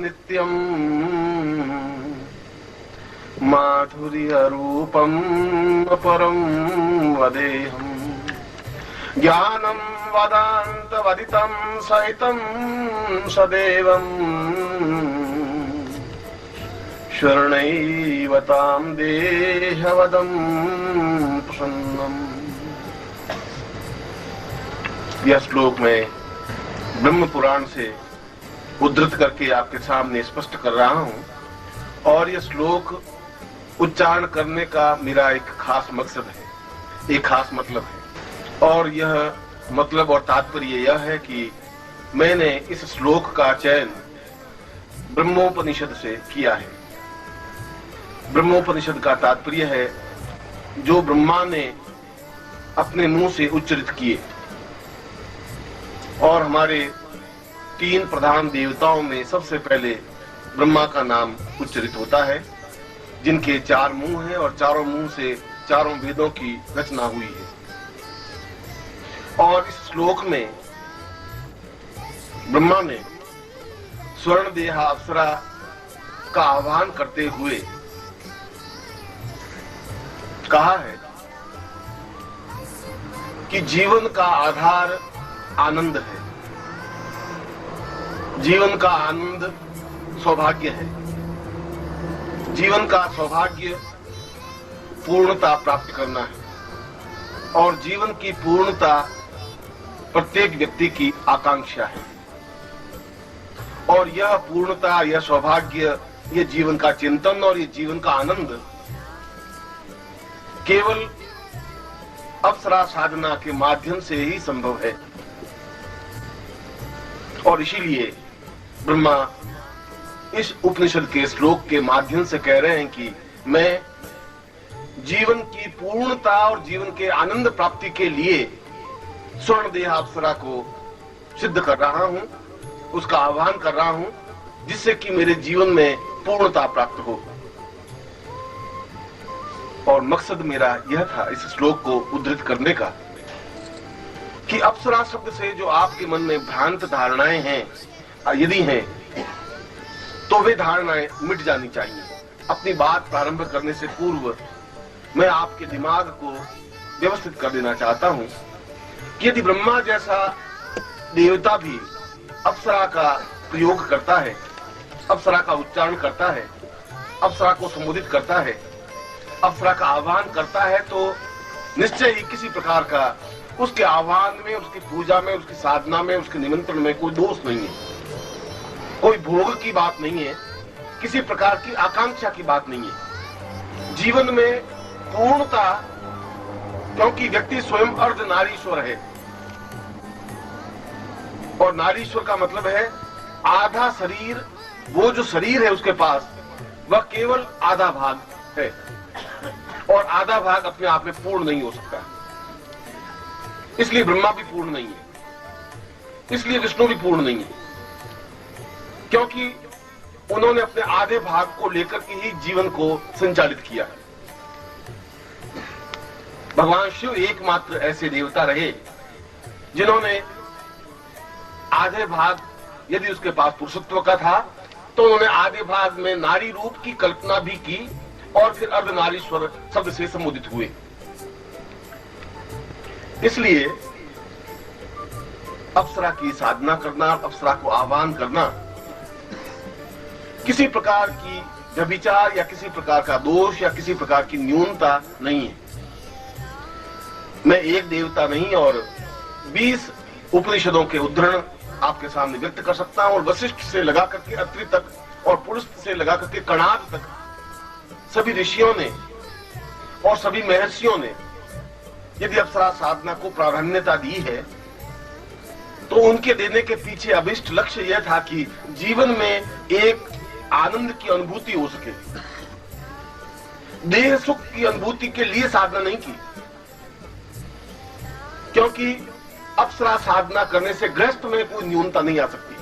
नित्यम् माधुर्यरूपम् अपरम् वदेहम् ज्ञानम् वदान्तवदितम् सहितम् सदैवम् शरणैव ताम् देहवदम् प्रसन्नम्। यह श्लोक में ब्रह्म पुराण से उद्धृत करके आपके सामने स्पष्ट कर रहा हूं और यह श्लोक उच्चारण करने का मेरा एक खास मकसद है, एक खास मतलब है। और यह मतलब और तात्पर्य यह है कि मैंने इस श्लोक का चयन ब्रह्मोपनिषद से किया है। ब्रह्मोपनिषद का तात्पर्य है जो ब्रह्मा ने अपने मुंह से उच्चरित किए। और हमारे 3 प्रधान देवताओं में सबसे पहले ब्रह्मा का नाम उच्चरित होता है, जिनके 4 मुंह हैं और चारों मुंह से चारों वेदों की रचना हुई है। और इस श्लोक में ब्रह्मा ने स्वर्ण देहा अप्सरा का आह्वान करते हुए कहा है कि जीवन का आधार आनंद है, जीवन का आनंद सौभाग्य है, जीवन का सौभाग्य पूर्णता प्राप्त करना है और जीवन की पूर्णता प्रत्येक व्यक्ति की आकांक्षा है। और यह पूर्णता, यह सौभाग्य, यह जीवन का चिंतन और यह जीवन का आनंद केवल अप्सरा साधना के माध्यम से ही संभव है। और इसीलिए ब्रह्मा इस उपनिषद के श्लोक के माध्यम से कह रहे हैं कि मैं जीवन की पूर्णता और जीवन के आनंद प्राप्ति के लिए स्वर्ण देह अप्सरा को सिद्ध कर रहा हूं, उसका आह्वान कर रहा हूं, जिससे कि मेरे जीवन में पूर्णता प्राप्त हो। और मकसद मेरा यह था इस श्लोक को उद्धृत करने का कि अप्सरा शब्द से जो आपके मन में भ्रांत धारणाएं हैं, यदि हैं, तो वे धारणाएं मिट जानी चाहिए। अपनी बात प्रारंभ करने से पूर्व मैं आपके दिमाग को व्यवस्थित कर देना चाहता हूं कि यदि ब्रह्मा जैसा देवता भी अप्सरा का प्रयोग करता है, अप्सरा का उच्चारण करता है, अप्सरा को संबोधित करता है, अप्सरा का आह्वान करता है, तो निश्चय ही किसी प्रकार का उसके आह्वान में, उसकी पूजा में, उसकी साधना में, उसके निमंत्रण में कोई दोष नहीं है, कोई भोग की बात नहीं है, किसी प्रकार की आकांक्षा की बात नहीं है। जीवन में पूर्णता, क्योंकि व्यक्ति स्वयं अर्ध नारीश्वर है और नारीश्वर का मतलब है आधा शरीर। वो जो शरीर है उसके पास वह केवल आधा भाग है और आधा भाग अपने आप में पूर्ण नहीं हो सकता। इसलिए ब्रह्मा भी पूर्ण नहीं है, इसलिए विष्णु भी पूर्ण नहीं है, क्योंकि उन्होंने अपने आधे भाग को लेकर के ही जीवन को संचालित किया। भगवान शिव एकमात्र ऐसे देवता रहे जिन्होंने आधे भाग, यदि उसके पास पुरुषत्व का था, तो उन्होंने आधे भाग में नारी रूप की कल्पना भी की और फिर अर्धनारीश्वर शब्द से संबोधित हुए। इसलिए अप्सरा की साधना करना, अप्सरा को आह्वान करना किसी प्रकार की व्यभिचार या किसी प्रकार का दोष या किसी प्रकार की न्यूनता नहीं है। मैं एक देवता नहीं और 20 उपनिषदों के उद्धरण आपके सामने व्यक्त कर सकता हूं और वशिष्ठ से लगा करके अत्रि तक और पुरुष से लगा करके कणाद तक सभी ऋषियों ने और सभी महर्षियों ने यदि अप्सरा साधना को प्राधान्यता दी है, तो उनके देने के पीछे अभिष्ट लक्ष्य यह था कि जीवन में एक आनंद की अनुभूति हो सके। देह सुख की अनुभूति के लिए साधना नहीं की, क्योंकि अप्सरा साधना करने से गृहस्थ में कोई न्यूनता नहीं आ सकती।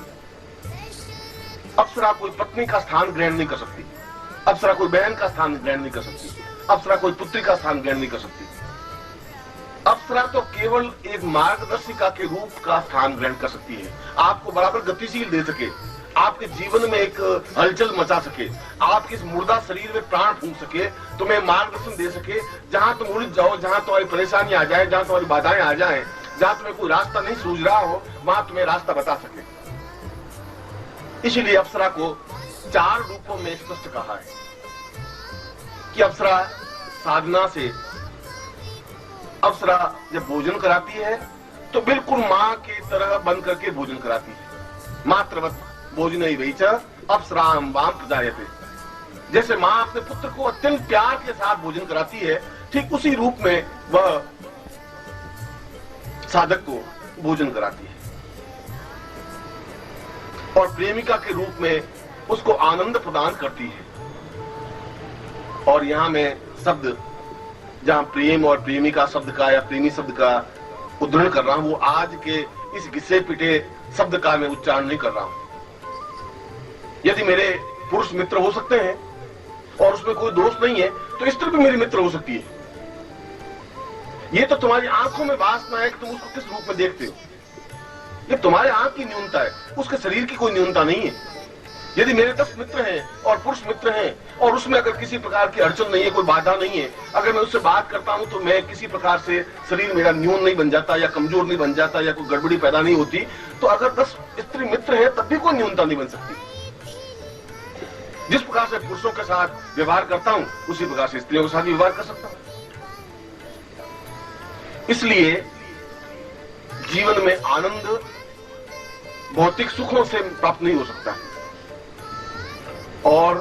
अप्सरा कोई पत्नी का स्थान ग्रहण नहीं कर सकती, अप्सरा कोई बहन का स्थान ग्रहण नहीं कर सकती, अप्सरा कोई पुत्री का स्थान ग्रहण नहीं कर सकती। अप्सरा तो केवल एक मार्गदर्शिका के रूप का स्थान ग्रहण कर सकती है, आपको बराबर गतिशील दे सके, आपके जीवन में एक हलचल मचा सके, आपके इस मुर्दा शरीर में प्राण फूंक सके, तुम्हें मार्गदर्शन दे सके, जहां तुम उलझ जाओ, जहां तुम्हारी परेशानी आ जाए, जहां तुम्हारी बाधाएं आ जाएं, जहां तुम्हें कोई रास्ता नहीं सूझ रहा हो, वहां तुम्हें रास्ता बता सके। इसलिए अप्सरा को 4 रूपों में स्पष्ट कहा है कि अप्सरा साधना से, अप्सरा जब भोजन कराती है तो बिल्कुल मां की तरह बन करके भोजन कराती है। मात्रवत भोजन ही वही अप्सराम वाम प्रजायते। जैसे मां अपने पुत्र को अत्यंत प्यार के साथ भोजन कराती है, ठीक उसी रूप में वह साधक को भोजन कराती है और प्रेमिका के रूप में उसको आनंद प्रदान करती है। और यहां मैं शब्द, जहां प्रेम और प्रेमिका शब्द का या प्रेमी शब्द का उद्धरण कर रहा हूं, वो आज के इस घिसे पिटे शब्द का मैं उच्चारण नहीं कर रहा हूं। यदि मेरे पुरुष मित्र हो सकते हैं और उसमें कोई दोष नहीं है, तो स्त्री भी मेरी मित्र हो सकती है। ये तो तुम्हारी आंखों में वासना है कि तुम उसको किस रूप में देखते हो। ये तुम्हारे आंख की न्यूनता है, उसके शरीर की कोई न्यूनता नहीं है। यदि मेरे 10 मित्र हैं और पुरुष मित्र हैं और उसमें अगर किसी प्रकार की अड़चन नहीं है, कोई बाधा नहीं है, अगर मैं उससे बात करता हूं तो मैं किसी प्रकार से शरीर मेरा न्यून नहीं बन जाता या कमजोर नहीं बन जाता या कोई गड़बड़ी पैदा नहीं होती, तो अगर 10 स्त्री मित्र हैं तब भी कोई न्यूनता नहीं बन सकती। जिस प्रकार से पुरुषों के साथ व्यवहार करता हूं उसी प्रकार से स्त्रियों के साथ भी व्यवहार कर सकता हूं। इसलिए जीवन में आनंद भौतिक सुखों से प्राप्त नहीं हो सकता। और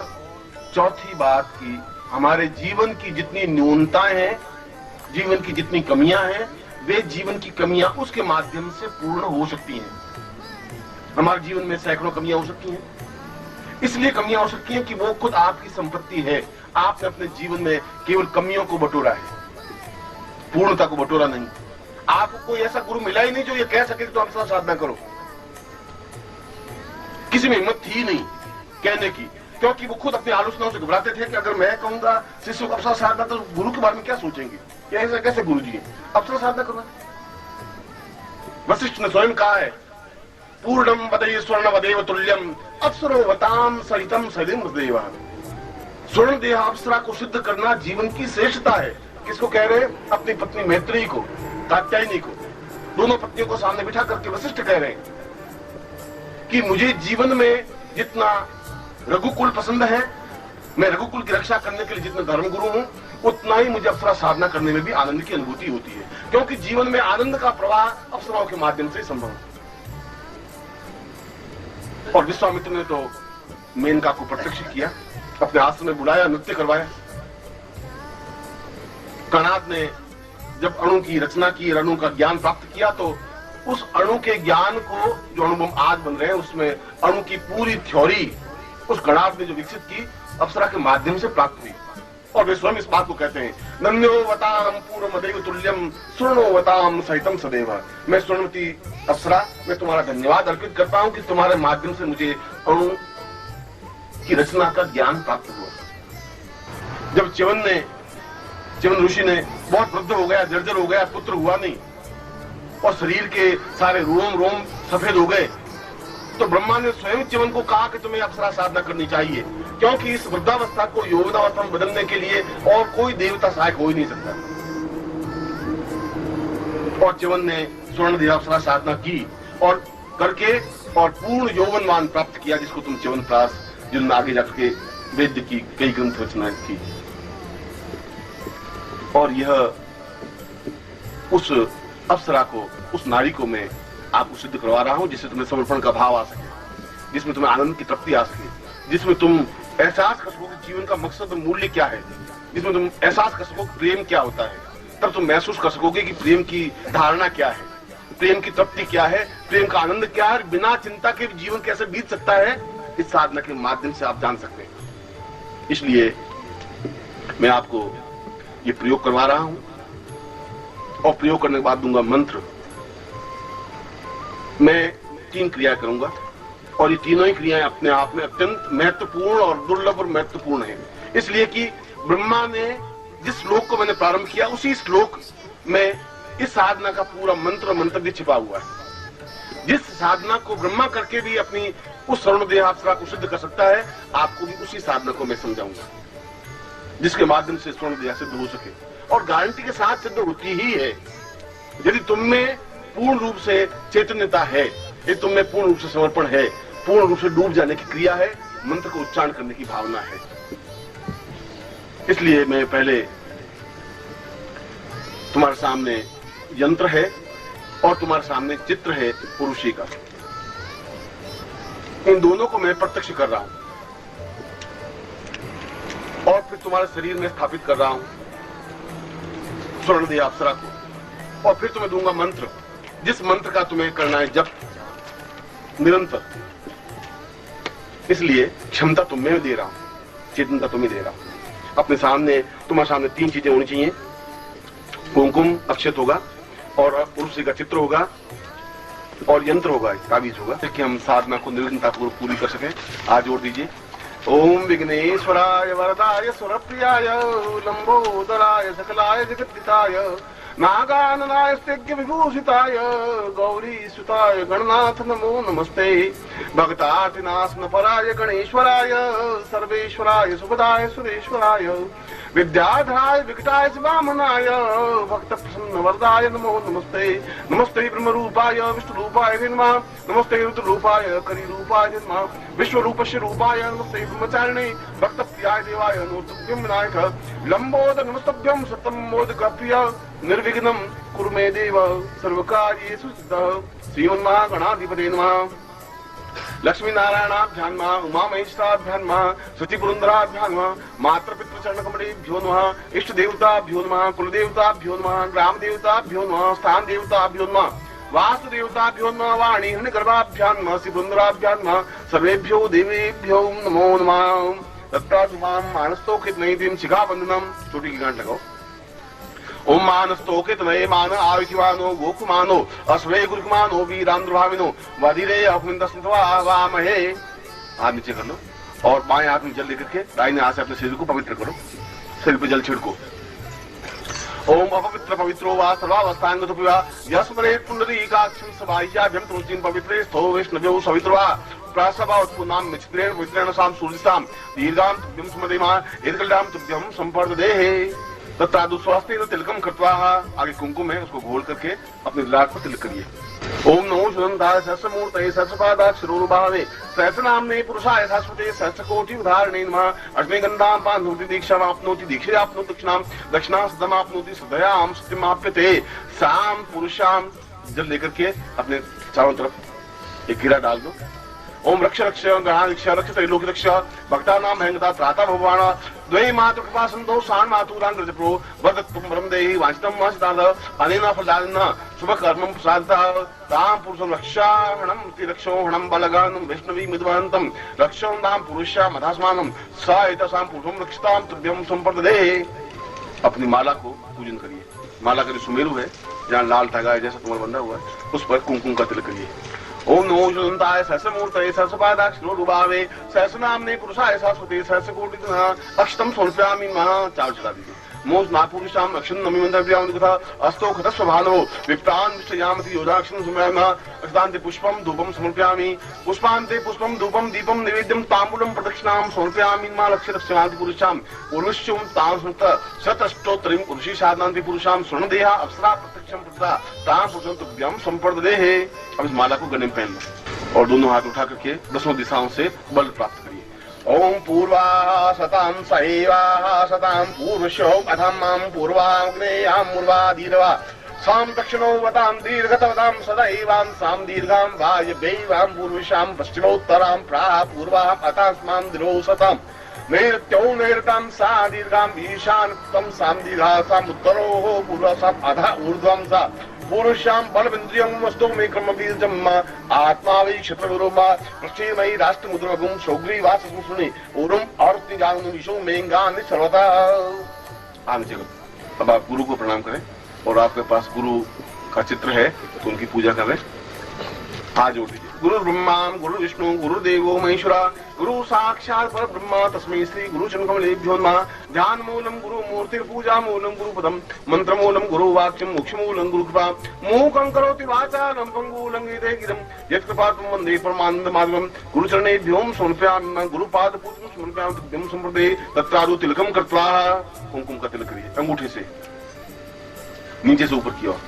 चौथी बात की, हमारे जीवन की जितनी न्यूनताएं हैं, जीवन की जितनी कमियां हैं, वे जीवन की कमियां उसके माध्यम से पूर्ण हो सकती हैं। हमारे जीवन में सैकड़ों कमियां हो सकती हैं, इसलिए कमियां हो सकती हैं कि वो खुद आपकी संपत्ति है। आपने अपने जीवन में केवल कमियों को बटोरा है, पूर्णता को बटोरा नहीं। आपको कोई ऐसा गुरु मिला ही नहीं जो ये कह सके तो आप साधना करो। किसी में हिम्मत थी नहीं कहने की, क्योंकि वो खुद अपनी आलोचनाओं से घबराते थे कि अगर मैं कहूंगा शिष्य को अप्सरा साधना तो गुरु के बारे में क्या सोचेंगे, क्या ऐसा कैसे गुरु जी है, अप्सरा साधना करना। वशिष्ठ ने स्वयं कहा है, पूर्णम वदे स्वर्ण वदेव तुल्यम अप्सरो वताम सहितम सलिम देव। स्वर्ण देह अप्सरा को सिद्ध करना जीवन की श्रेष्ठता है। किसको कह रहे हैं? अपनी पत्नी मैत्री को, कात्यायनी को, दोनों पत्नियों को सामने बिठा करके वशिष्ठ कह रहे हैं कि मुझे जीवन में जितना रघुकुल पसंद है, मैं रघुकुल की रक्षा करने के लिए जितना धर्मगुरु हूं, उतना ही मुझे अप्सरा साधना करने में भी आनंद की अनुभूति होती है, क्योंकि जीवन में आनंद का प्रवाह अप्सराओं के माध्यम से संभव है। और विश्वामित्र ने तो मेनका को प्रत्यक्ष किया, अपने आश्रम में बुलाया, नृत्य करवाया। कणाद ने जब अणु की रचना की, अणु का ज्ञान प्राप्त किया, तो उस अणु के ज्ञान को, जो अणु हम आज बन रहे हैं, उसमें अणु की पूरी थ्योरी उस कणाद ने जो विकसित की, अप्सरा के माध्यम से प्राप्त हुई। और वे स्वयं इस बात को कहते हैं, नन्यो वताम पूर्वमदेव तुल्यम स्वर्णो वताम सहितम सदैव। मैं स्वर्णवती अप्सरा, मैं तुम्हारा धन्यवाद अर्पित करता हूं कि तुम्हारे माध्यम से मुझे अणु की रचना का ज्ञान प्राप्त हुआ। जब च्यवन ऋषि ने बहुत वृद्ध हो गया, जर्जर हो गया, पुत्र हुआ नहीं और शरीर के सारे रोम सफेद हो गए, तो ब्रह्मा ने स्वयं च्यवन को कहा कि तुम्हें अप्सरा साधना करनी चाहिए, क्योंकि इस वृद्धावस्था को यौवनावस्था में बदलने के लिए और कोई देवता सहायक हो ही नहीं सकता। और च्यवन ने स्वर्ण देह अप्सरा साधना की और करके और पूर्ण यौवनवान प्राप्त किया, जिसको तुम च्यवन प्रास, जिनमें आगे जाकर वेद की कई ग्रंथ रचना की। और यह उस अप्सरा को, उस नारी को मैं आपको सिद्ध करवा रहा हूं, जिससे तुम्हें समर्पण का भाव आ सके, जिसमें तुम्हें आनंद की तृप्ति आ सके, जिसमें तुम एहसास कर सको कि जीवन का मकसद और मूल्य क्या है, जिसमें तुम एहसास कर सको प्रेम क्या होता है। तब तुम महसूस कर सकोगे कि प्रेम की धारणा क्या है, प्रेम की तृप्ति क्या है, प्रेम का आनंद क्या है, बिना चिंता के जीवन कैसे बीत सकता है, इस साधना के माध्यम से आप जान सकते हैं। इसलिए मैं आपको ये प्रयोग करवा रहा हूं और प्रयोग करने के बाद दूंगा मंत्र। मैं 3 क्रिया करूंगा और ये तीनों ही क्रियाएं अपने आप में अत्यंत महत्वपूर्ण और दुर्लभ और महत्वपूर्ण है, इसलिए कि ब्रह्मा ने जिस श्लोक को मैंने प्रारंभ किया, उसी श्लोक में इस साधना का पूरा मंत्र मंतव्य छिपा हुआ है। जिस साधना को ब्रह्मा करके भी अपनी उस स्वर्ण देह अप्सरा को सिद्ध कर सकता है, आपको भी उसी साधना को मैं समझाऊंगा जिसके माध्यम से स्वर्ण देह सिद्ध हो सके। और गारंटी के साथ सिद्ध होती ही है। यदि तुम में पूर्ण रूप से चैतन्यता है, यदि तुम में पूर्ण रूप से समर्पण है, पूर्ण रूप से डूब जाने की क्रिया है, मंत्र को उच्चारण करने की भावना है। इसलिए मैं पहले तुम्हारे सामने यंत्र है और तुम्हारे सामने चित्र है पुरुषी का, इन दोनों को मैं प्रत्यक्ष कर रहा हूं और फिर तुम्हारे शरीर में स्थापित कर रहा हूं स्वर्ण देह अप्सरा को। और फिर तुम्हें दूंगा मंत्र, जिस मंत्र का तुम्हें करना है जप निरंतर। इसलिए क्षमता तुम्हें दे रहा हूं, चेतनता तुम्हें दे रहा हूं। अपने सामने, तुम्हारे सामने 3 चीजें होनी चाहिए। कुमकुम अक्षत होगा और पुरुष का चित्र होगा और यंत्र होगा, ताबीज होगा, ताकि हम साधना को निर्विघ्नता पूर्वक पूरी कर सकें। आज जोड़ दीजिए। ओम विघ्नेश्वराय वरदाय सुरप्रियाय लंबोदराय सकलाय जगद्दिताय नागाननाय स्तेज्य विभूषिताय गौरी सुताय गणनाथ नमो नमस्ते। भक्तातिनाशन पराय गणेश्वराय सर्वेश्वराय सुखदाय सुरेश्वराय विद्याधराय विकटाय वामनाय भक्त प्रसन्न वरदाय नमो नमस्ते। नमस्ते ब्रह्म रूपाय विष्णु रूपाय नमः। नमस्ते रुद्र रूपाय करी रूपाय नमः। विश्व रूपस्य रूपाय नमस्ते ब्रह्मचारिणे भक्त प्रियाय देवाय नमोस्तुभ्यं विनायक। लंबोदर नमस्तभ्यं सतम मोदक प्रिय निर्विघ्नं कुरु मे देव सर्वकार्येषु सिद्धः। श्रीमन्महागणाधिपते नमः। लक्ष्मी नारायणाभ्यां नमः। उमा महेश्वराभ्यां नमः। शुचि पुरंदराभ्यां नमः। मातृ पितृ चरण कमलेभ्यो नमः। इष्ट देवताभ्यो नमः। कुल देवताभ्यो नमः। ग्राम देवताभ्यो नमः। स्थान देवताभ्यो नमः। वास्तु देवताभ्यो नमः। वाणी हिरण्यगर्भाभ्यां नमः। श्री पुरंदराभ्यां नमः। सर्वेभ्यो देवेभ्यो नमो नमः। तत्ताजुमां मानस्तोकितनयितीं शिखाबन्धनं, चोटी की गांठ लगाओ। ओम मानस्तोकित नये मान आयुषमानो गोकुमानो अश्वे गुरुकुमानो वीरांध्रभाविनो वधिरे अहुंदस्वा वामहे। हाथ नीचे कर लो और बाएं हाथ में जल लेकर के दाहिने हाथ से अपने शरीर को पवित्र करो। शरीर पे जल छिड़को। ओम अपवित्र पवित्रो वा सर्वावस्थांगतो पिवा यस्मरेत् पुंडरीकाक्षं सभायाभ्यं तुलसीं पवित्रे स्थो वैष्णव्यो सवित्रवा प्रासवा उत्पुन्नां मिच्छत्रेण पवित्रेण साम सूर्यसाम दीर्घां तुभ्यं स्मरेमा एतकल्डां तुभ्यं संपर्ददेहे। तत्रादुस्वास्तेन तिलकम कृत्वा, आगे कुमकुम है उसको घोल करके अपने ललाट पर तिलक करिए। ओम नमो सुनंदाय सहस्रमूर्तये सहस्रपादाक्षरोरुभावे सहस्रनाम्ने पुरुषाय शाश्वते सहस्रकोटि उदाहरणे नमः। अश्वगंधां पांधोति दीक्षामाप्नोति दीक्षयाप्नोति दक्षिणां दक्षिणां सदमाप्नोति सदयां सत्यमाप्यते। साम पुरुषां जल लेकर के अपने चारों तरफ एक गिरा डाल दो। ओम रक्ष रक्ष गणाधीक्ष रक्ष त्रैलोक्य रक्ष भक्तानां महंगता त्राता भगवान द्वै मातु कृपा संतो शान मातुरान रजप्रो वदत् तुम ब्रह्म देहि वांछितं वांछिताद अनेन फलादिन शुभ कर्मं प्रसादतः तां पुरुषं रक्षाहणं तिरक्षोहणं बलगानं वैष्णवी मिदवन्तं रक्षं तां पुरुषा मधास्मानं स एतसां पुरुषं रक्षतां तुभ्यं संपर्ददे। अपनी माला को पूजन करिए। माला का जो सुमेरु है, जहाँ लाल धागा है जैसा तुम्हारा बंधा हुआ है, उस पर कुमकुम का तिलक करिए। ओम नमो सुनंताय सहस्रमूर्तये सहस्रपादाक्षरोरुभावे सहस्रनाम्ने पुरुषाय शाश्वते सहस्रकोटिनः अक्षतं समर्पयामि नमः। चार चला दीजिए। मोज नापुरुषां अक्षं नमि मंत्रव्याम कथा अस्तो खतस्वभानो विप्तान् विष्टयामति योधाक्षं समर्पयामि। अक्षतान्ते पुष्पं धूपं समर्पयामि। पुष्पान्ते पुष्पं धूपं दीपं नैवेद्यं ताम्बूलं प्रदक्षिणां समर्पयामि नमः। लक्ष्य रक्षान्ति पुरुषां पुरुष्यं तां संत शतष्टोत्तरीं पुरुषी साधनान्ति पुरुषां स्वर्णदेहा अप्सरा प्रत्यक्षं प्रदा तां पुरुषं तुभ्यं संपर्ददेहे। अब इस माला को गले में पहन लो और दोनों हाथ उठा करके 10 दिशाओं से बल प्राप्त करिए। ओम पूर्वा सतां सैवा सतां पूर्वशो अधम्मां पूर्वाग्नेयां मूर्वाधीरवा सां दक्षिणो वतां दीर्घतवतां सदैवां सां दीर्घां वायव्यैवां पूर्वशां पश्चिमोत्तरां प्राह पूर्वाः अतास्मां दिरो सतां नैऋत्यो नैऋतां सा दीर्घां ईशानत्वं सां दीर्घा सां उत्तरोः पूर्वसाम् अधः ऊर्ध्वं सा पुरुषां बलविन्द्रियं वस्तु मे क्रमबीजम् आत्मा वै क्षत्रगुरुमा पृष्ठेमयि राष्ट्रमुद्रगुं सौग्रीवासमुनि ओरम आरति जागनु विशो मेंगानि सर्वथा। आगे चलो। अब आप गुरु को प्रणाम करें और आपके पास गुरु का चित्र है तो उनकी पूजा करें। हाथ जोड़ दीजिए। गुरु ब्रह्मा गुरु विष्णु गुरुदेवो महेश्वरा गुरु साक्षात् पर ब्रह्मा तस्मै श्री गुरु चरणकमलेभ्यो नमः। ध्यान मूलम गुरु मूर्ति पूजा मूलम गुरु पदम मंत्र मूलम गुरु वाक्यम मोक्ष मूलम गुरु कृपा मूकं करोति वाचालं पंगु लंघयते गिरं यत्कृपातमं वन्दे परमानंद माधवम। गुरु चरणेभ्यो समर्पयामि गुरु पाद पूजनं समर्पयामि तुभ्यं संप्रदे तत्रादु तिलकम कृत्वा कुमकुम का तिलक करिए अंगूठे से नीचे से ऊपर की ओर।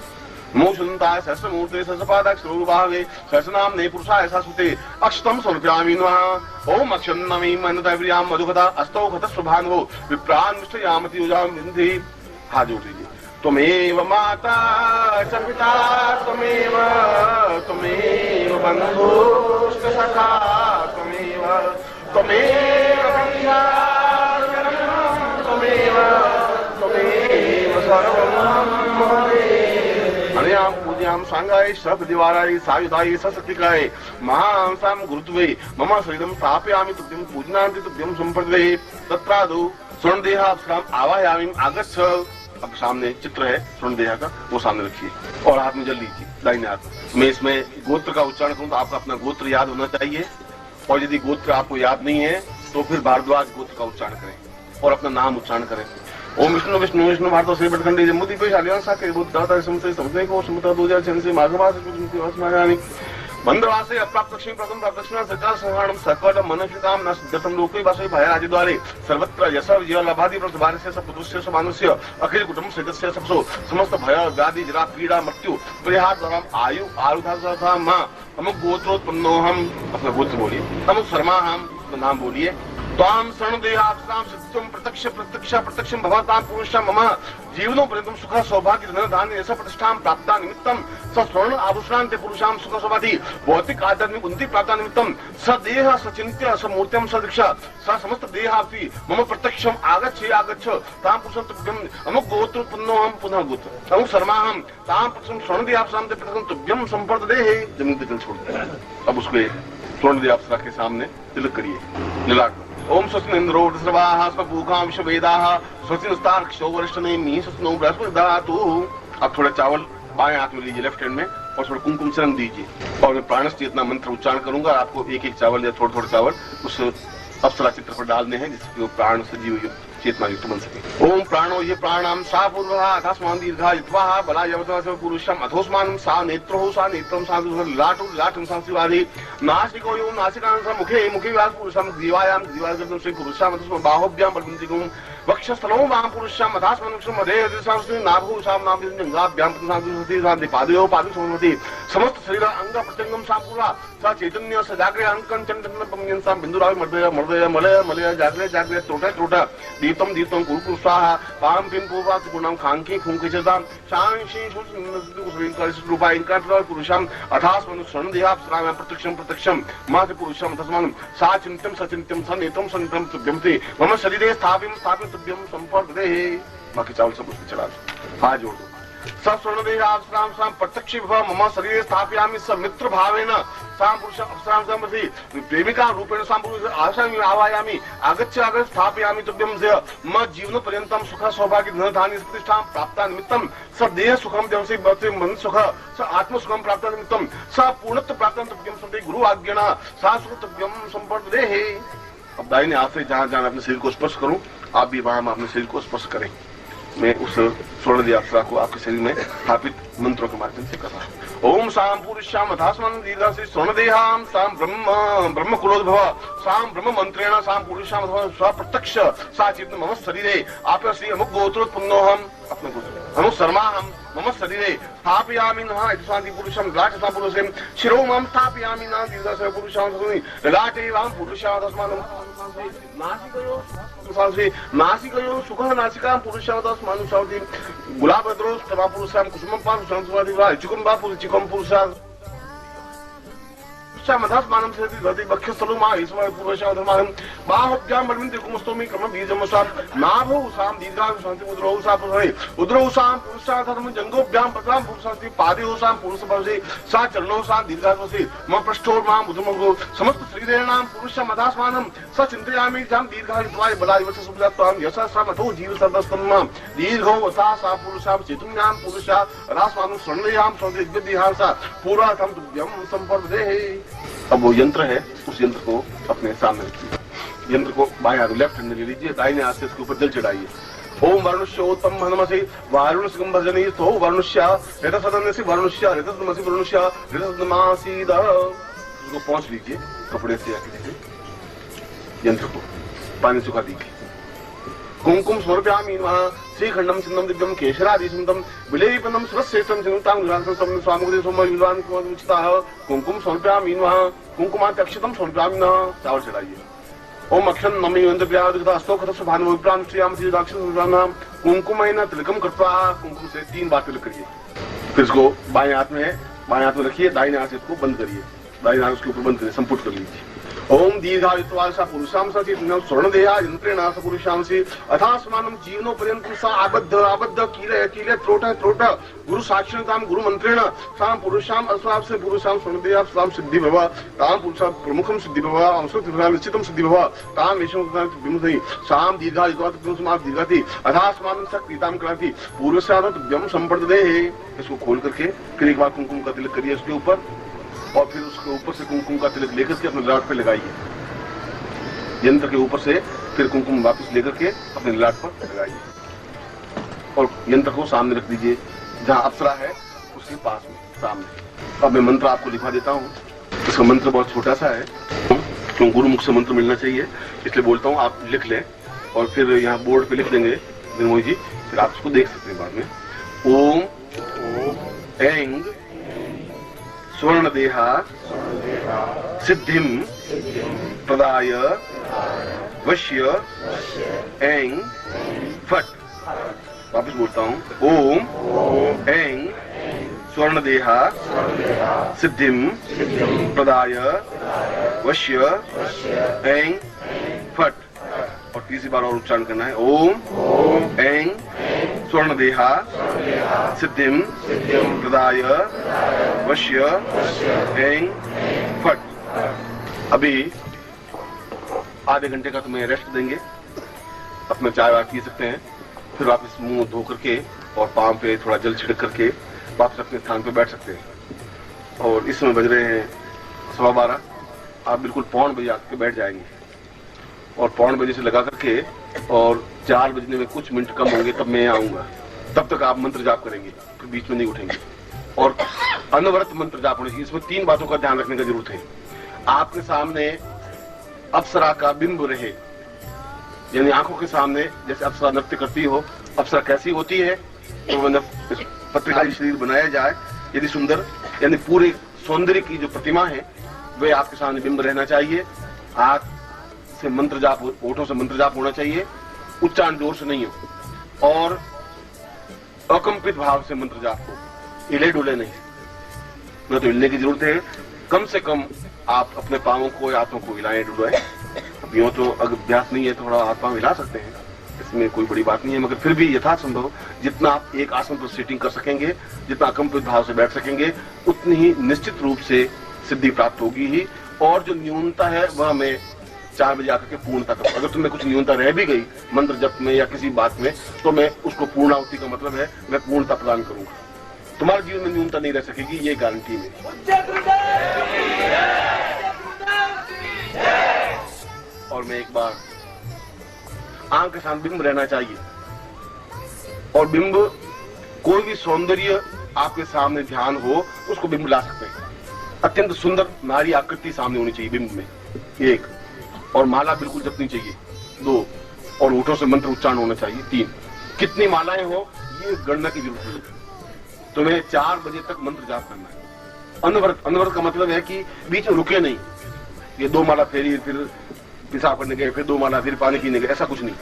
नमो सुनताय सहस्रमूर्ते सहस्रपादाक्षरोरुभावे सहस्रनाम्ने पुरुषाय शाश्वते अक्षतम समर्पयामि नमः। ओम अक्षन्नमी मनोदयप्रियां मधुकथा अस्तौ खतस्वभान्वो विप्रान् मिष्टयामति युजां विन्धि। हाथ जोड़ लीजिए। त्वमेव माता च पिता त्वमेव त्वमेव बन्धुश्च सखा त्वमेव त्वमेव कन्या त्वमेव त्वमेव सर्वं मम अनयाम पूज्याम सांगाय सपदिवाराय सायुधाय ससतिकाय महांसाम गुरुत्वे मम शरीरम स्थापयामि तुभ्यं पूजनान्ति तुभ्यं संप्रदे तत्रादु स्वर्णदेहा अप्सराम आवाहयामि आगच्छ। अब सामने चित्र है स्वर्णदेहा का, वो सामने रखिए और हाथ में जल लीजिए दाहिने हाथ। मैं इसमें गोत्र का उच्चारण करूं तो आपको अपना गोत्र याद होना चाहिए, और यदि गोत्र आपको याद नहीं है तो फिर भारद्वाज गोत्र का उच्चारण करें और अपना नाम उच्चारण करें। ओम विष्णु विष्णु विष्णु भारत से बटखंडी जम्मूदी पे शालियां साके बुद्धाता समते समते को समता 2006 से माघमास कुसुमती मंदवासे अप्राप्त लक्ष्मी प्रथम प्राप्त लक्ष्मी सरकार संहारणम सकट मनुष्यकाम न सिद्धतम लोके वासवे भय राज्य द्वारे सर्वत्र यश विजय लभादि प्रभारस्य सब पुरुषस्य सब मानुष्य अखिल कुटुंब सदस्य सबसो समस्त भय व्याधि जरा पीड़ा मृत्यु परिहार द्वारा आयु आरुधा मां अमुक गोत्रोत्पन्नोहम। अपना गोत्र बोलिए। अमुक शर्मा हम नाम बोलिए। त्वाम शरणदेहाप्सराम सत्यम प्रत्यक्ष प्रत्यक्ष प्रत्यक्षम भवताम पुरुषम मम जीवनो पर्यंतम सुख सौभाग्य धन धान्य ऐसा प्रतिष्ठां प्राप्ता निमित्तम स स्वर्ण आभूषणान्ते पुरुषां सुख सौभाग्य भौतिक आध्यात्मिक उन्नति प्राप्ता निमित्तम स देह स चिन्त्य स मूर्त्यं स दीक्षा स समस्त देहापि मम प्रत्यक्षम आगच्छ तां पुरुषं तुभ्यं अमुक गोत्रोत्पन्नोहम पुनः गोत्र अमुक शर्माहम तां पुरुषं स्वर्णदेहाप्सरां ते प्रथम तुभ्यं संपर्ददेहे। जमीन पे जल छोड़ दिया। अब उसके स्वर्णदेहाप्सरा के सामने तिलक करिए ललाट। ओम स्वस्ति इंद्रो सर्वाः स्वपूखां विश्ववेदाः स्वस्ति नस्तार्क्ष्यो वरिष्ठनेमिः स्वस्ति नो बृहस्पतिर्दधातु ददातु। अब थोड़ा चावल बाएं हाथ में लीजिए लेफ्ट हैंड में और थोड़ा कुमकुम से रंग दीजिए और मैं प्राणस चेतना मंत्र उच्चारण करूंगा। आपको एक एक चावल या थोड़ा थोड़ा चावल उस अप्सरा चित्र पर डालने हैं जिससे वो प्राण से जीव चेतना युक्त बन सके। ओम प्राणो ये प्राणाम सा पूर्वः अथास्मान दीर्घा युत्वाः बलायवतः पुरुषम अथोस्मानं सा नेत्रो सा नेत्रम सा लाटो लाटं सा शिवादि नासिको यो नासिकां सा मुखे मुखे व्यास पुरुषम जीवायाम जीवागतं श्री पुरुषाम अथस्म बाहुभ्यां बलवन्तिकुं वक्षस्थलो वाम पुरुषाम अथास्मनुक्षम मधे दिशांस्ति नाभो साम नाम जंगाभ्यां प्रसादति सा पादयो पादु समवति समस्त शरीर अंग प्रत्यंगम सा पूरा सा चैतन्य स जागृत अंकं चंदन पम्यं सा बिंदुराव मर्दय मर्दय मलय मलय जागृत जागृत त्रोटा त्रोटा दीप्तम दीप्तम कुरु स्वाहा पाम पिम पूर्वा गुणम खांकी खुंकिचताम शांशी रूपा इंकात्र पुरुषम अथास्मनु स्वर्णदेहाप्सरां प्रत्यक्षम प्रत्यक्षम मास पुरुषम तस्मानं सा चिंत्यम सचिंत्यम सनेतम सनितम तुभ्यं ते मम शरीरे स्थापिम स्थापित तुभ्यं संपर्ददेहे। बाकी चावल सब उसमें चला दो। हाथ जोड़ दो। स स्वर्णदेहाप्सरां सां प्रत्यक्ष मम शरीरे स्थापयामि स मित्र भावेन सां पुरुष अप्सरां सम्प्रति प्रेमिका रूपेण सां पुरुष आशामि आवायामि आगच्छ आगच्छ स्थापयामि तुभ्यं च मम जीवन पर्यन्तं सुख सौभाग्य धन धान्य प्रतिष्ठां प्राप्ता निमित्तं स देह सुखम देवसे बते मन सुख स आत्म सुखम प्राप्ता निमित्तं स पूर्णत्व प्राप्तं तुभ्यं सन्ते गुरु आज्ञा सा सुख तुभ्यं संपर्ददेहे। अब दाहिने हाथ से जहां जहां अपने शरीर को स्पर्श करूं आप भी वहां अपने शरीर को स्पर्श करें। मैं उस स्वर्णदेहाप्सरा को आपके शरीर में स्थापित मंत्रों के माध्यम से कर रहा हूँ। ओम सां पुरुषाम अथास्मन् दीर्घा से स्वर्णदेहां सां ब्रह्म कुलोद्भव सां ब्रह्म मंत्रेण सां पुरुषाम स्वप्रत्यक्ष सा चेतन मम शरीरे आप श्री अमुक गोत्रोत्पन्नोहम। अपने गोत्र अमुक शर्माहम मम शरीरे स्थापयामि नः शांति पुरुषम लाट सा पुरुषे शिरो मम स्थापयामि नः दीर्घा से पुरुषां लाटे वाम पुरुषां तस्मानं नासिकयो सुखः नासिकां पुरुषां तस्मानं सावति गुलाबद्रो तवा पुरुषां कुसुमं पां संस्वादि वा चिकुं वा चिकुं पुरुषां मधास्मानं से भवति बक्षस्थलो मा ईश्वर पूर्वशाधर्मानं बाहुभ्यां बलवन्ति कुमस्तोमि क्रम बीजमसां नाभौ साम दीर्घां शांति उद्रौ सा पुरुषै उद्रौ साम पुरुषाधर्म जंगोभ्यां पत्रां पुरुषास्ति पादेौ साम पुरुष भवसि सा चरणौ साम दीर्घास्ति मम पृष्ठो मां बुधमगो समस्त शरीरेणां पुरुष मधास्मानं स चिन्तयामि जां दीर्घायुत्वाय बलाय वच सुभजात्वां यशस्रमतो जीव सर्वस्तम्मां दीर्घौ वसा सा पुरुषां चेतुन्यां पुरुषा रास्मानं स्वर्णयां सौंदर्यविद्यां सा पूरा तम तुभ्यं संपर्दे। अब वो यंत्र है, उस यंत्र को अपने सामने रखिए। यंत्र को बाएं हाथ लेफ्ट हैंड में ले लीजिए, दाहिने हाथ से इसके ऊपर जल चढ़ाइए। ओम वरुणस्योत्तम हनमसि वारुणस्कं भजनी तो वरुणस्य ऋतसदनसि वरुणस्य ऋतसदमसि वरुणस्य ऋतसदमासीद। उसको पहुंच लीजिए कपड़े से या किसी से, यंत्र को पानी सुखा दीजिए। कुंकुम समर्पयामि नमः श्रीखंडम सिंधम दिव्यम केशरादिसुंदम विलेपनम सुरश्रेष्ठम सिंधुतां गुणासं स्वामुदे सोमयुवान कुमुचिताः कुंकुम समर्पयामि नमः कुंकुमात् अक्षतम समर्पयामि नमः। चावल चढ़ाइए। ओम अक्षन नमि यंत्रव्यादृता अस्तोखतस्य भानुम विप्राम श्रीयाम श्री राक्षसं कुंकुमेन तिलकम कृत्वा, कुंकुम से 3 बार तिलक करिए। फिर इसको बाएं हाथ में रखिए, दाहिने हाथ से इसको बंद करिए, दाहिने हाथ उसके ऊपर बंद करिए, संपुट कर लीजिए। ओम दीर्घायुत्वाय सा पुरुषां सति स्वर्णदेहा यंत्रेण स पुरुषांसि अथास्मानं जीवनोपर्यन्तं सा आबद्ध कीले त्रोट गुरु साक्षातां गुरु मंत्रेण सां पुरुषां अस्वाप से पुरुषां स्वर्णदेहा सां सिद्धि भव तां पुरुषां प्रमुखं सिद्धि भव अंशुतिभ्रां निश्चितं सिद्धि भव तां विष्णुतां विमुक्ति सां दीर्घायुत्वाय तुम दीर्घति अथास्मानं स क्रीतां क्रांति पूर्वस्यात् तुभ्यं संपर्दते। इसको खोल करके फिर एक बार कुंकुम का तिलक करिए उसके ऊपर, और फिर उसके ऊपर से कुमकुम का तिलक लेकर के अपने ललाट पे लगाइए। यंत्र के ऊपर से फिर कुमकुम वापस लेकर के अपने ललाट पर लगाइए और यंत्र को सामने रख दीजिए, जहां अप्सरा है उसके पास में सामने। अब मैं मंत्र आपको लिखा देता हूँ। इसका मंत्र बहुत छोटा सा है, क्यों गुरुमुख से मंत्र मिलना चाहिए इसलिए बोलता हूँ, आप लिख लें और फिर यहाँ बोर्ड पे लिख देंगे निर्मोही जी, फिर आप उसको देख सकते हैं बाद में। ओम ऐंग स्वर्णदेहा सिद्धिं प्रदाय वश्य ऐंग फट। वापस बोलता हूँ। ओम ऐंग स्वर्णदेहा सिद्धिं प्रदाय वश्य ऐंग फट। और तीसरी बार और उच्चारण करना है। ओम ऐंग स्वर्णदेहा सिद्धिं प्रदाय वश्य ऐंग फट। अभी आधे घंटे का तुम्हें रेस्ट देंगे, अपना चाय वाय पी सकते हैं, फिर वापस मुंह धो करके और पांव पे थोड़ा जल छिड़क करके वापस अपने स्थान पे बैठ सकते हैं। और इस समय बज रहे हैं 12:15, आप बिल्कुल 5:15 आके बैठ जाएंगे और 5:15 से लगा करके और 4 बजने में कुछ मिनट कम होंगे तब मैं आऊंगा। तब तक आप मंत्र जाप करेंगे, फिर बीच में नहीं उठेंगे और अनवरत मंत्र जाप होने चाहिए। इसमें 3 बातों का ध्यान रखने की जरूरत है। आपके सामने अप्सरा का बिंब रहे, यानी आंखों के सामने जैसे अप्सरा नृत्य करती हो, अप्सरा कैसी होती है तो पत्रिका शरीर बनाया जाए, यदि सुंदर यानी पूरे सौंदर्य की जो प्रतिमा है वे आपके सामने बिंब रहना चाहिए। आंख से मंत्र जाप, होठों से मंत्र जाप होना चाहिए, उच्चारण जोर से नहीं हो और अकंपित भाव से मंत्र जाप हो, हिले डुले नहीं, न तो हिलने की जरूरत है। कम से कम आप अपने पांवों को हाथों को हिलाएं डुलाएं। अब यूं तो अगर अभ्यास नहीं है तो थोड़ा हाथ पांव हिला सकते हैं, इसमें कोई बड़ी बात नहीं है, मगर फिर भी यथासंभव जितना आप एक आसन पर सीटिंग कर सकेंगे, जितना अकंपित भाव से बैठ सकेंगे, उतनी ही निश्चित रूप से सिद्धि प्राप्त होगी ही। और जो न्यूनता है वह मैं 4 बजे आकर के पूर्णता करूँ। अगर तुम्हें कुछ न्यूनता रह भी गई मंत्र जप में या किसी बात में, तो मैं उसको पूर्णाहुति का मतलब है मैं पूर्णता प्रदान करूंगा। तुम्हारे जीवन में न्यूनता नहीं रह सकेगी, ये गारंटी है। और मैं एक बार आंख के सामने बिंब रहना चाहिए और बिंब कोई भी सौंदर्य आपके सामने ध्यान हो उसको बिंब ला सकते हैं। अत्यंत सुंदर नारी आकृति सामने होनी चाहिए बिंब में, 1, और माला बिल्कुल जपनी चाहिए, 2, और होठों से मंत्र उच्चारण होना चाहिए, 3। कितनी मालाएं हो ये गणना की जरूरत नहीं है। तुम्हें 4 बजे तक मंत्र जाप करना है। अनवरत, अनवरत का मतलब है कि बीच में रुके नहीं, ये 2 माला फेरी फिर पेशाब करने गए, फिर 2 माला फिर पानी पीने गए, ऐसा कुछ नहीं।